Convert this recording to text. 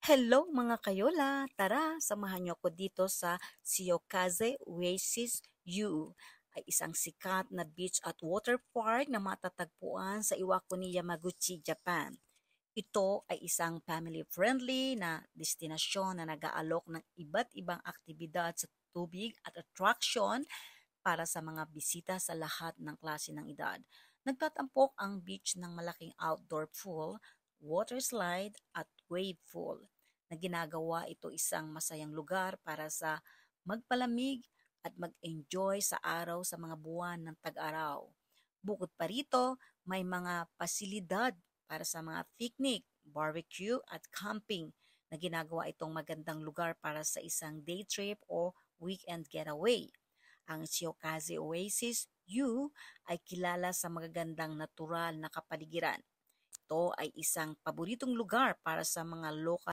Hello mga kayola! Tara, samahan niyo ako dito sa Shiyokaze Oasis U. Ay isang sikat na beach at water park na matatagpuan sa Iwakuni, Yamaguchi, Japan. Ito ay isang family-friendly na destinasyon na nag-aalok ng iba't ibang aktibidad sa tubig at attraction para sa mga bisita sa lahat ng klase ng edad. Nagtatampok ang beach ng malaking outdoor pool, water slide at wave pool na ginagawa ito isang masayang lugar para sa magpalamig at mag-enjoy sa araw sa mga buwan ng tag-araw. Bukod pa rito, may mga pasilidad para sa mga picnic, barbecue at camping na ginagawa itong magandang lugar para sa isang day trip o weekend getaway. Ang Shiyokaze Oasis U ay kilala sa magagandang natural na kapaligiran. Ito ay isang paboritong lugar para sa mga lokal